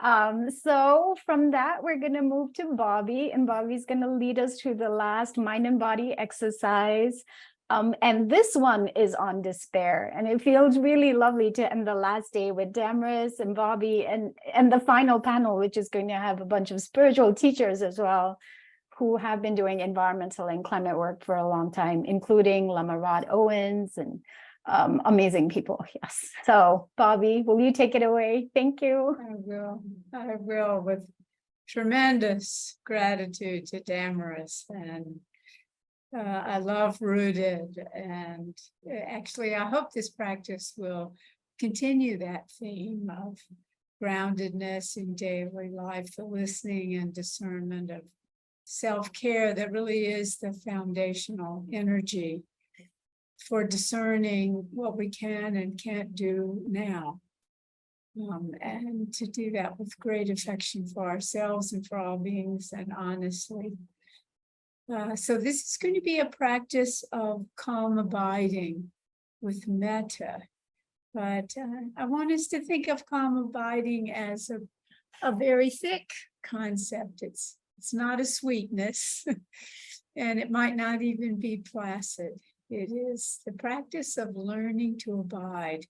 So from that, we're going to move to Bobby, and Bobby's going to lead us through the last mind and body exercise. And this one is on despair, and it feels really lovely to end the last day with Damaris and Bobby, and the final panel, which is going to have a bunch of spiritual teachers as well, who have been doing environmental and climate work for a long time, including Lama Rod Owens and amazing people. Yes. So Bobby, will you take it away? Thank you. I will, with tremendous gratitude to Damaris. And I love Rooted. And actually, I hope this practice will continue that theme of groundedness in daily life, the listening and discernment of self-care that really is the foundational energy for discerning what we can and can't do now. And to do that with great affection for ourselves and for all beings, and honestly. So this is going to be a practice of calm abiding with metta. But I want us to think of calm abiding as a very thick concept. It's not a sweetness, and it might not even be placid. It is the practice of learning to abide.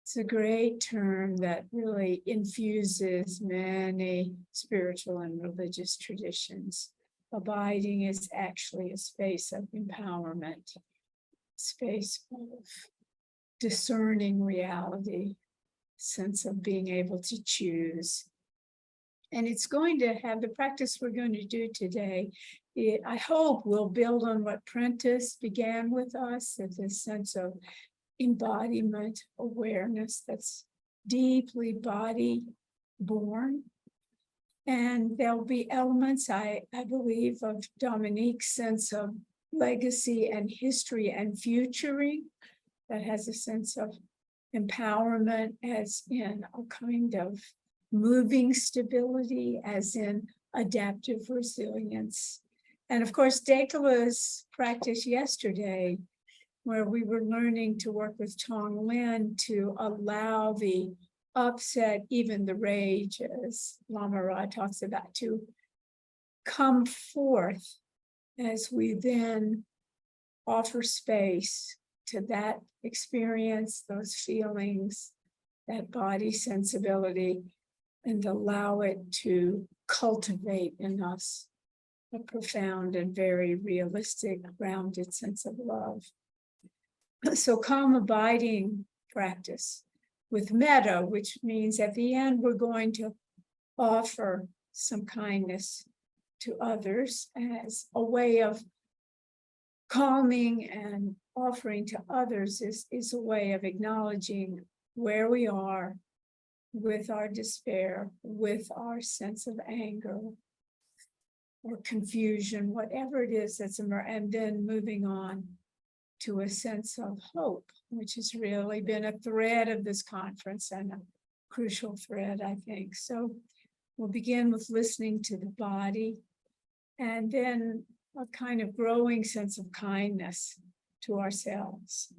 It's a great term that really infuses many spiritual and religious traditions. Abiding is actually a space of empowerment, space of discerning reality, sense of being able to choose. And it's going to have the practice we're going to do today. I hope will build on what Prentice began with us, at this sense of embodiment awareness that's deeply body born. And there'll be elements, I believe, of Dominique's sense of legacy and history and futuring that has a sense of empowerment, as in a kind of moving stability, as in adaptive resilience. And of course, Dekala's practice yesterday, where we were learning to work with Tong Lin to allow the upset, even the rage, as Lama Ra talks about, to come forth as we then offer space to that experience, those feelings, that body sensibility, and allow it to cultivate in us a profound and very realistic, grounded sense of love. So calm abiding practice with metta, which means at the end, we're going to offer some kindness to others as a way of calming, and offering to others is a way of acknowledging where we are with our despair, with our sense of anger or confusion, whatever it is that's and then moving on to a sense of hope, which has really been a thread of this conference and a crucial thread, I think. So we'll begin with listening to the body, and then a kind of growing sense of kindness to ourselves,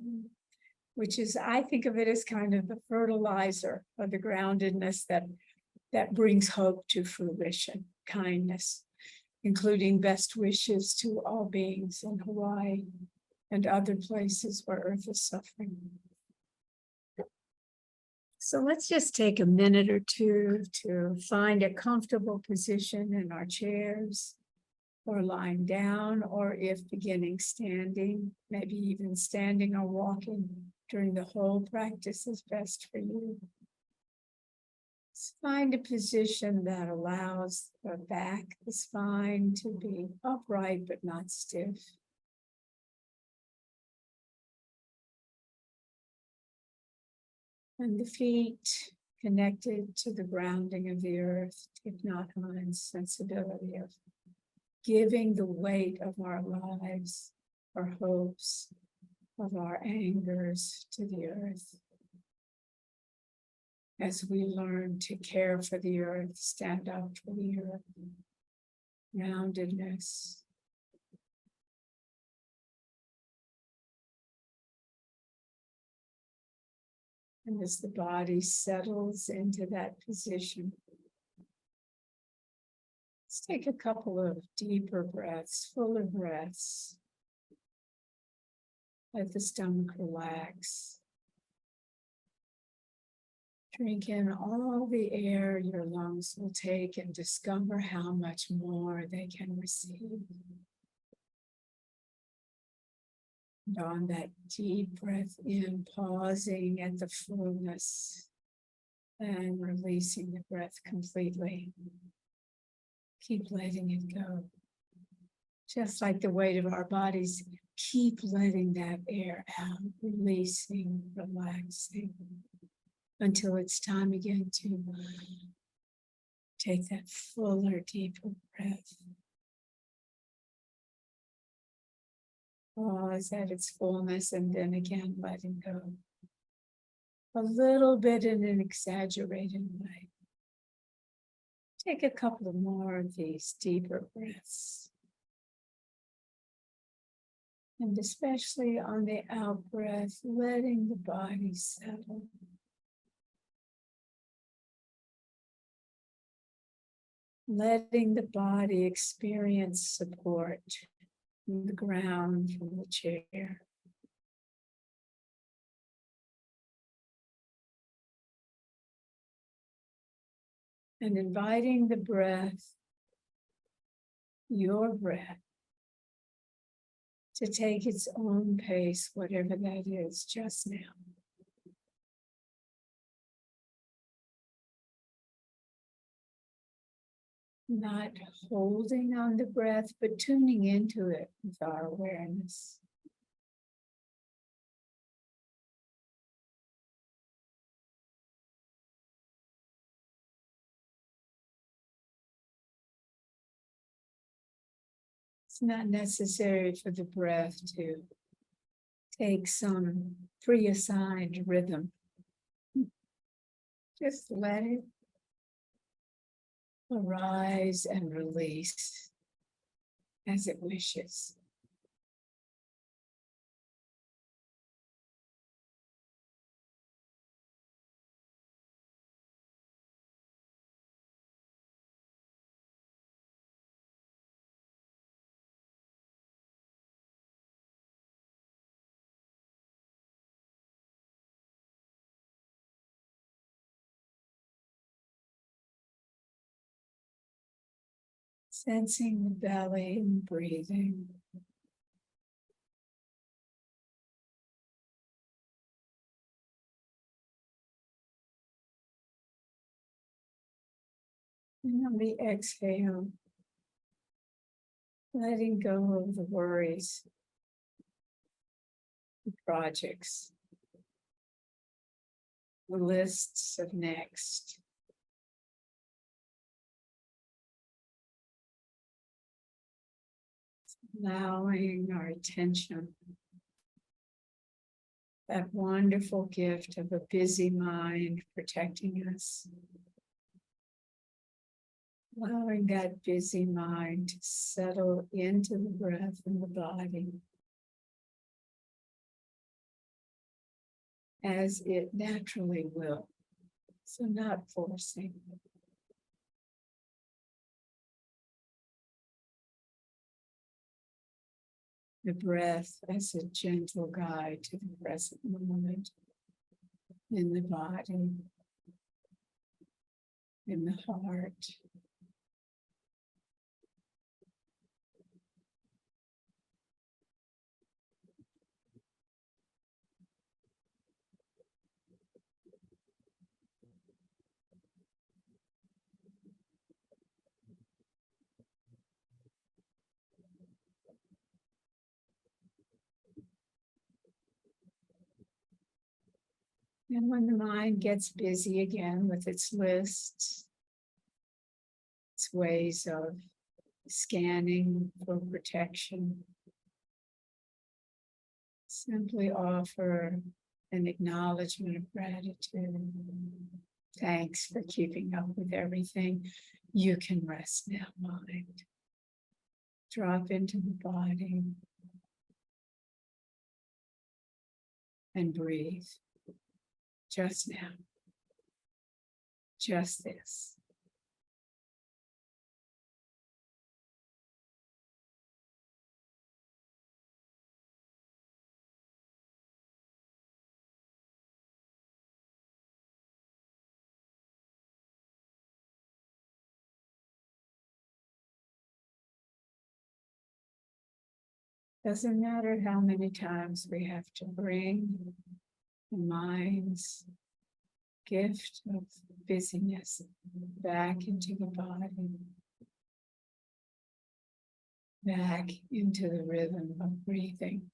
which is, I think of it as kind of the fertilizer or the groundedness that brings hope to fruition, kindness, including best wishes to all beings in Hawaii and other places where Earth is suffering. So let's just take a minute or two to find a comfortable position in our chairs, or lying down, or if beginning standing, maybe even standing or walking during the whole practice is best for you. Find a position that allows the back, the spine to be upright but not stiff. And the feet connected to the grounding of the earth, Thich sensibility of giving the weight of our lives, our hopes, of our angers to the earth. As we learn to care for the earth, stand up for the earth, groundedness. And as the body settles into that position, let's take a couple of deeper breaths, fuller breaths. Let the stomach relax. Drink in all the air your lungs will take and discover how much more they can receive. And on that deep breath in, pausing at the fullness and releasing the breath completely. Keep letting it go. Just like the weight of our bodies, keep letting that air out, releasing, relaxing, until it's time again to take that fuller, deeper breath. Pause at its fullness and then again letting go. A little bit in an exaggerated way. Take a couple more of these deeper breaths. And especially on the out breath, letting the body settle. Letting the body experience support from the ground, from the chair. And inviting the breath, your breath, to take its own pace, whatever that is just now. Not holding on the breath, but tuning into it with our awareness. It's not necessary for the breath to take some pre-assigned rhythm. Just let it arise and release as it wishes. Sensing the belly and breathing. And on the exhale, letting go of the worries, the projects, the lists of next. Allowing our attention, that wonderful gift of a busy mind protecting us. Allowing that busy mind to settle into the breath and the body as it naturally will. So not forcing. The breath as a gentle guide to the present moment in the body, in the heart. And when the mind gets busy again with its lists, its ways of scanning for protection, simply offer an acknowledgement of gratitude. Thanks for keeping up with everything. You can rest now, mind. Drop into the body and breathe. just now. Just this. Doesn't matter how many times we have to bring the mind's gift of busyness back into the body, back into the rhythm of breathing.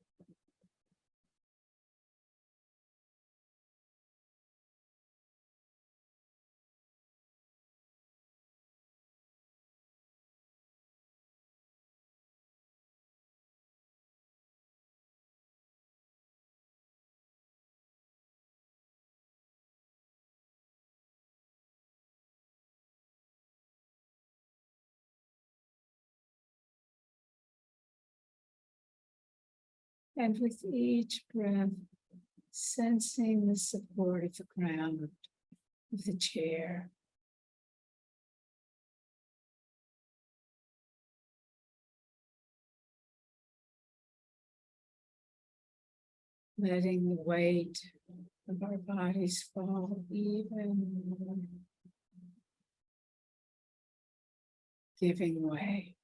And with each breath, sensing the support of the ground of the chair. Letting the weight of our bodies fall even more. Giving way.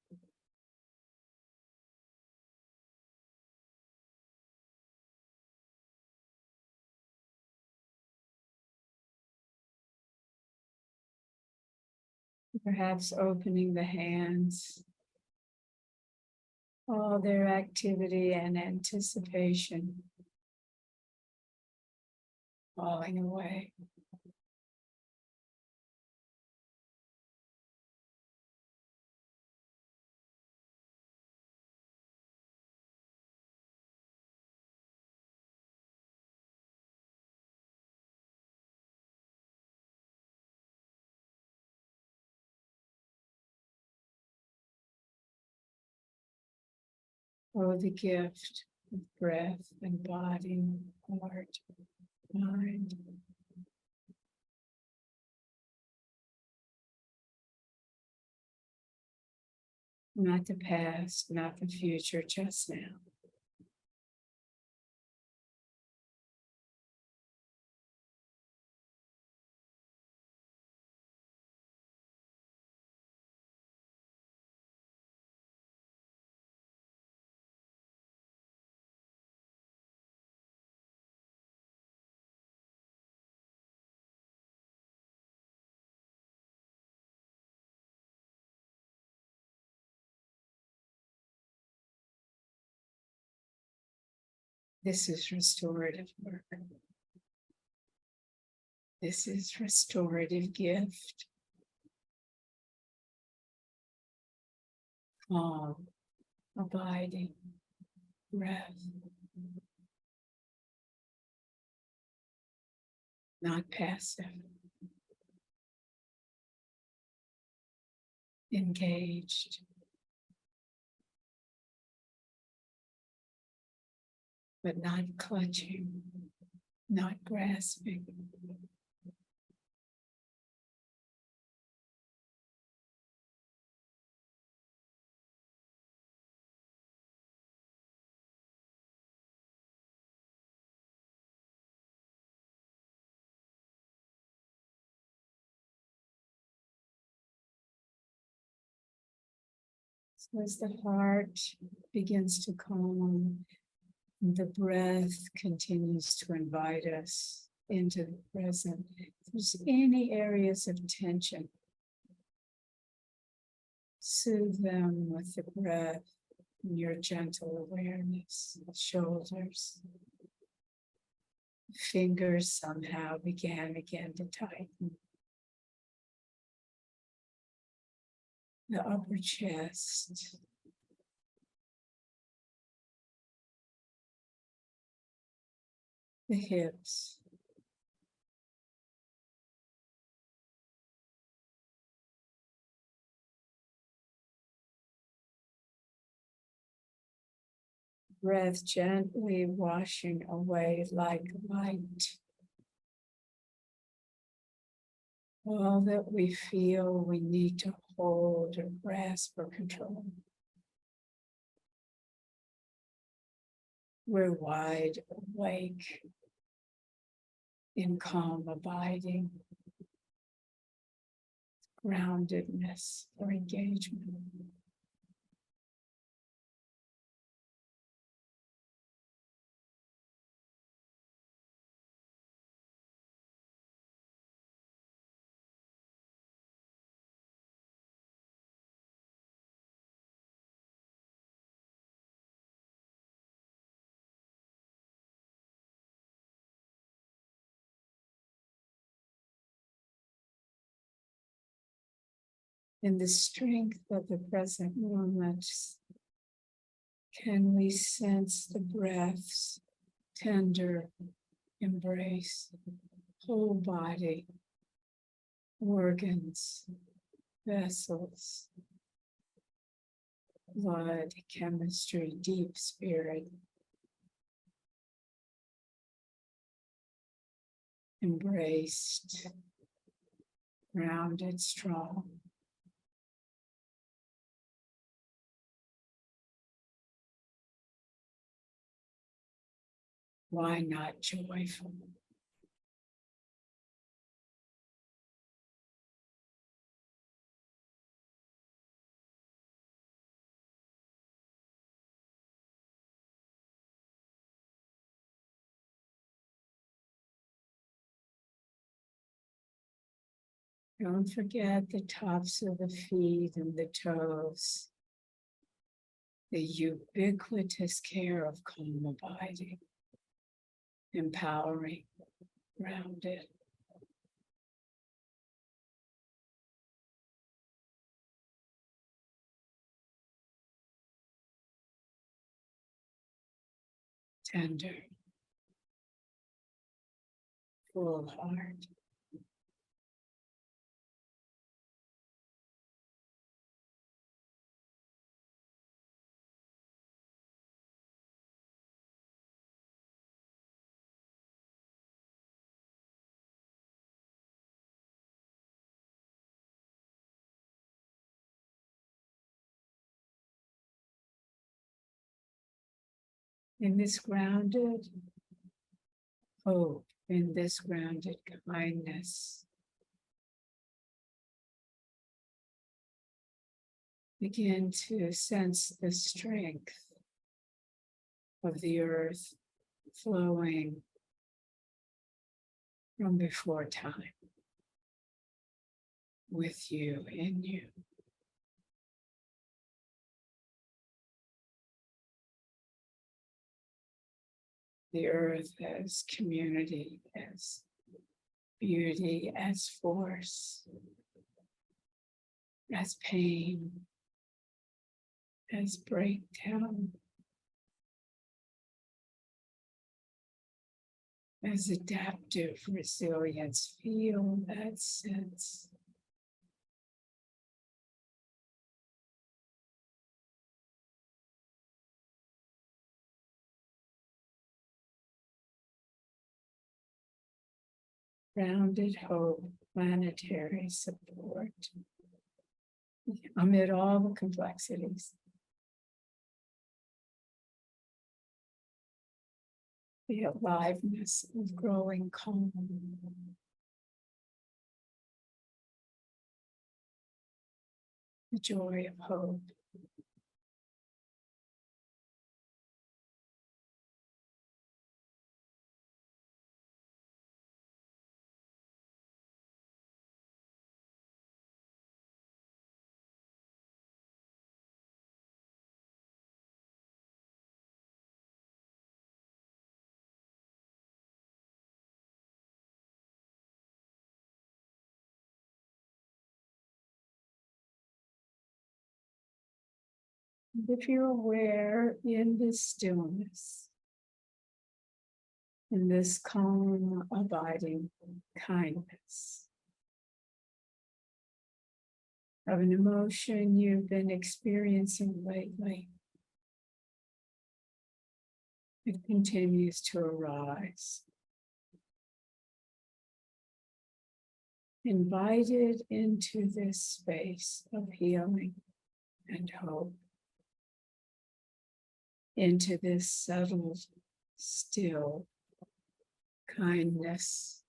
Perhaps opening the hands, all their activity and anticipation falling away. Oh, the gift of breath and body, heart, mind. Not the past, not the future, just now. This is restorative work. This is restorative gift. Calm, abiding breath. Not passive. Engaged. But not clutching, not grasping. So as the heart begins to calm, the breath continues to invite us into the present. If there's any areas of tension, soothe them with the breath and your gentle awareness. Shoulders, fingers somehow began again to tighten. The upper chest. The hips. Breath gently washing away like light all that we feel we need to hold or grasp or control. We're wide awake in calm abiding, groundedness or engagement. In the strength of the present moment, can we sense the breath's tender embrace, whole body, organs, vessels, blood, chemistry, deep spirit, embraced, grounded, strong. Why not joyful? Don't forget the tops of the feet and the toes. The ubiquitous care of calm abiding, empowering, grounded. Tender, full heart. In this grounded hope, in this grounded kindness, begin to sense the strength of the earth flowing from before time, with you, in you. The earth as community, as beauty, as force, as pain, as breakdown, as adaptive resilience. Feel that sense. Grounded hope, planetary support, amid all the complexities. The aliveness of growing calm. The joy of hope. If you're aware in this stillness, in this calm, abiding kindness of an emotion you've been experiencing lately, it continues to arise. invited into this space of healing and hope, into this subtle, still kindness,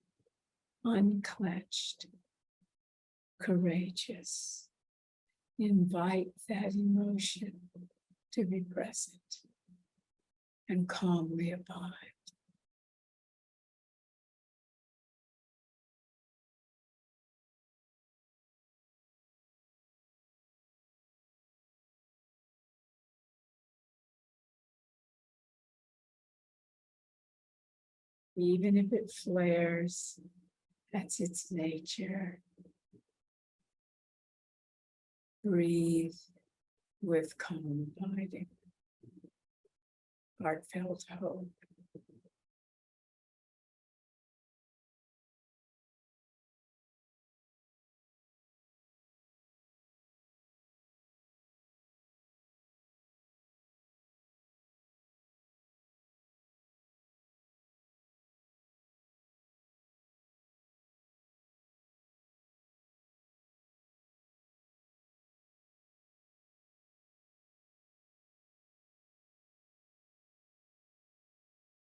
unclenched, courageous. Invite that emotion to be present and calmly abide. Even if it flares, that's its nature. Breathe with calm abiding, heartfelt hope.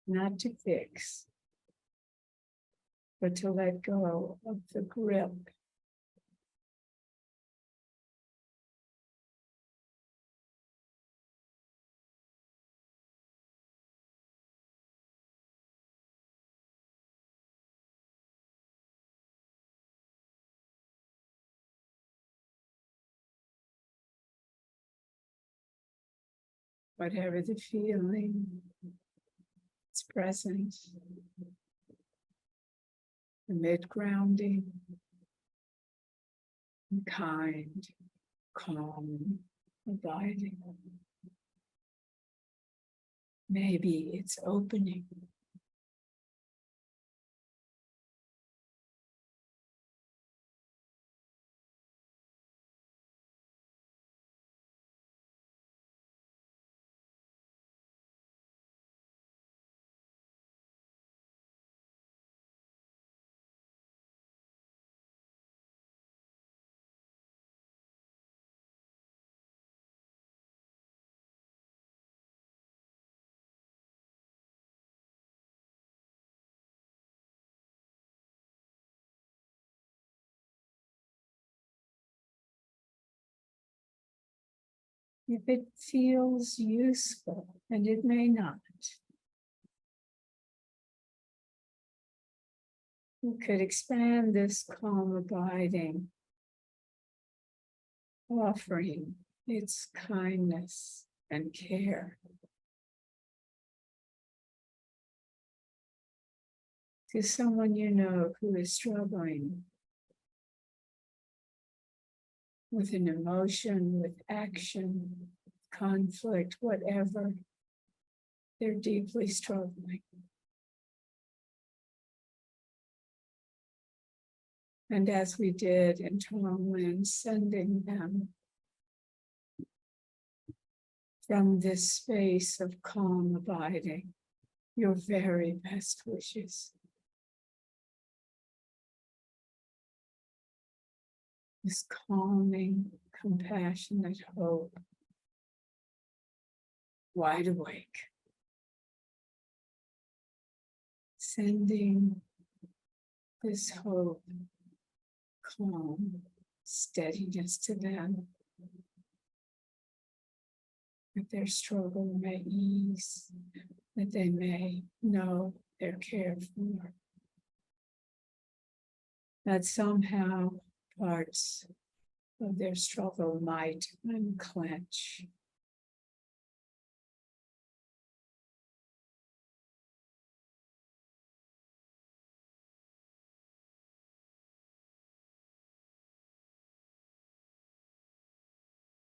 Not to fix, but to let go of the grip. Whatever the feeling, it's present. Amid grounding, kind, calm, abiding. Maybe it's opening. If it feels useful, and it may not, we could expand this calm abiding, offering its kindness and care to someone you know who is struggling with an emotion, with action, conflict, whatever. They're deeply struggling. And as we did in Tonglen, sending them from this space of calm abiding, your very best wishes. This calming, compassionate hope, wide awake, sending this hope, calm, steadiness to them, that their struggle may ease, that they may know they're cared for, that somehow parts of their struggle might unclench.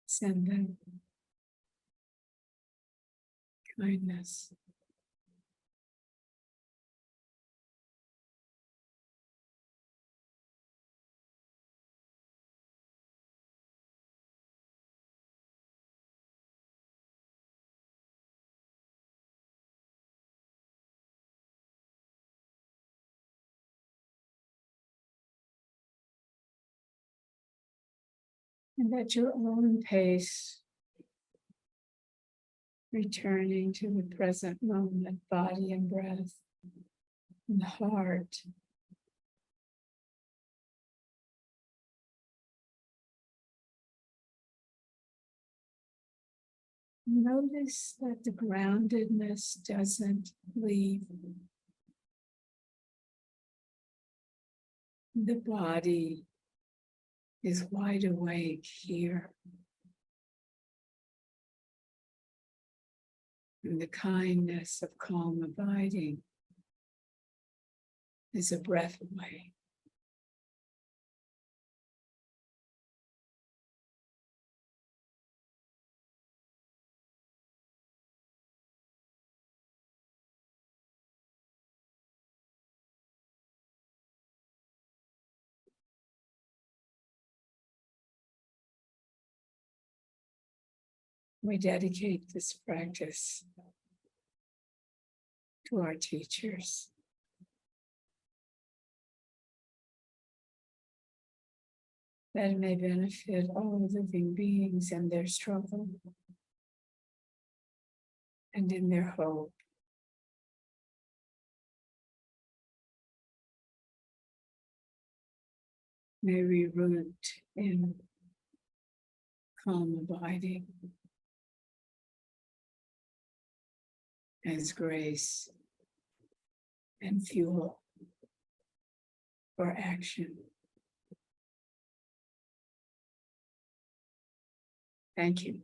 Send them kindness. And at your own pace, returning to the present moment, body and breath, and heart. Notice that the groundedness doesn't leave. The body is wide awake here. And the kindness of calm abiding is a breath away. We dedicate this practice to our teachers. That it may benefit all living beings in their struggle and in their hope. May we root in calm abiding as grace and fuel for action. Thank you.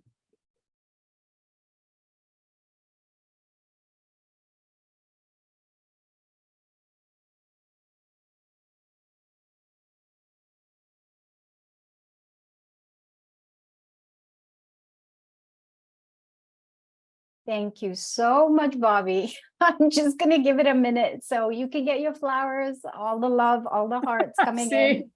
Thank you so much, Bobby. I'm just going to give it a minute so you can get your flowers, all the love, all the hearts coming in.